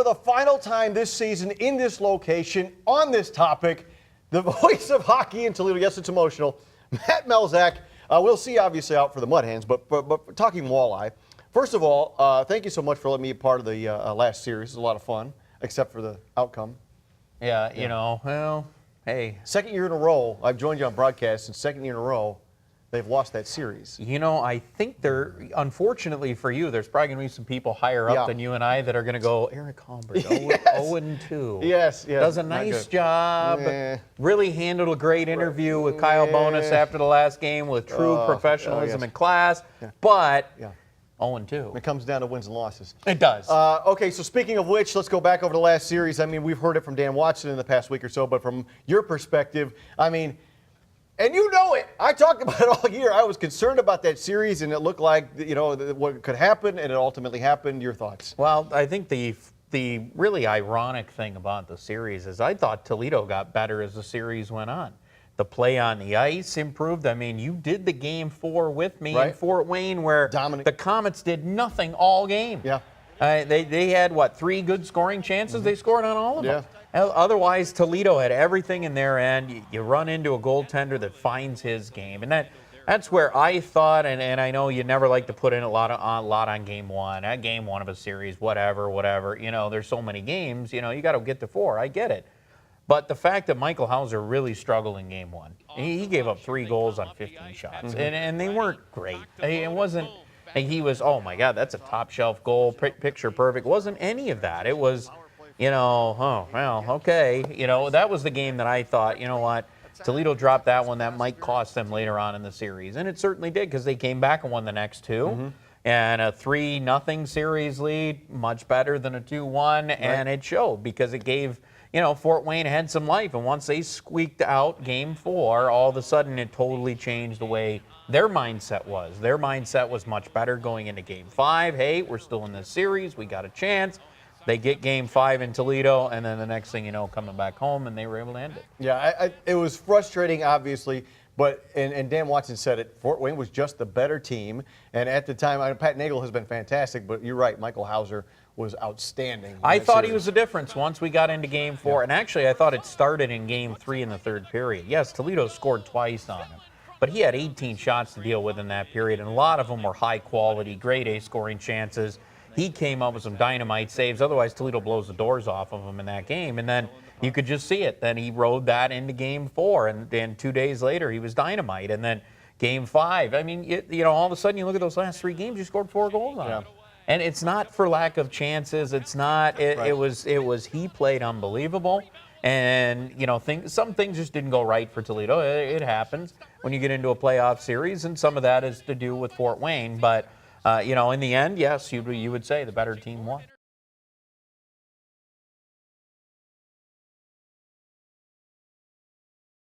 for the final time this season in this location on this topic, the voice of hockey in Toledo. Yes, it's emotional. Matt Melzak. We'll see, obviously, out for the Mud Hens, but talking Walleye. First of all, thank you so much for letting me be part of the last series. It was a lot of fun, except for the outcome. Yeah, you know, well, hey. Second year in a row, I've joined you on broadcast, and second year in a row, they've lost that series. You know, I think unfortunately for you, there's probably going to be some people higher up than you and I that are going to go, Eric Humbert, 0-2. Yes. Does a nice job. Really handled a great interview with Kyle Bonus after the last game with true professionalism and class, but 0-2. It comes down to wins and losses. It does. Okay, so speaking of which, let's go back over the last series. I mean, we've heard it from Dan Watson in the past week or so, but from your perspective, I mean, and you know it. I talked about it all year. I was concerned about that series, and it looked like, you know, what could happen, and it ultimately happened. Your thoughts? Well, I think the really ironic thing about the series is I thought Toledo got better as the series went on. The play on the ice improved. I mean, you did the game 4 with me in Fort Wayne where the Comets did nothing all game. Yeah. They had, 3 good scoring chances? They scored on all of them. Otherwise, Toledo had everything in their end. You run into a goaltender that finds his game. And that's where I thought, and I know you never like to put in a lot on game 1. At game 1 of a series, whatever. You know, there's so many games. You know, you got to get to 4. I get it. But the fact that Michael Hauser really struggled in game 1, he gave up 3 goals on 15 shots, and they weren't great. It wasn't, he was, oh my God, that's a top shelf goal, picture perfect. It wasn't any of that. It was, you know, oh, well, okay. You know, that was the game that I thought, you know what, Toledo dropped that one, that might cost them later on in the series. And it certainly did because they came back and won the next 2. And a 3-0 series lead, much better than a 2-1, and it showed because it gave, you know, Fort Wayne had some life, and once they squeaked out game 4, all of a sudden it totally changed the way their mindset was. Their mindset was much better going into game 5. Hey, we're still in this series. We got a chance. They get game 5 in Toledo, and then the next thing you know, coming back home, and they were able to end it. Yeah, it was frustrating, obviously. But, and Dan Watson said it, Fort Wayne was just the better team. And at the time, Pat Nagel has been fantastic, but you're right, Michael Hauser was outstanding. I thought he was the difference once we got into game 4. And actually, I thought it started in game 3 in the 3rd period. Yes, Toledo scored twice on him, but he had 18 shots to deal with in that period, and a lot of them were high quality, grade A scoring chances. He came up with some dynamite saves. Otherwise, Toledo blows the doors off of him in that game. And then you could just see it. Then he rode that into game 4, and then 2 days later, he was dynamite. And then game 5, I mean, you know, all of a sudden, you look at those last 3 games, you scored 4 goals on him. And it's not for lack of chances. It's not. It was. He played unbelievable, and you know, some things just didn't go right for Toledo. It happens when you get into a playoff series, and some of that is to do with Fort Wayne. But you know, in the end, yes, you would say the better team won.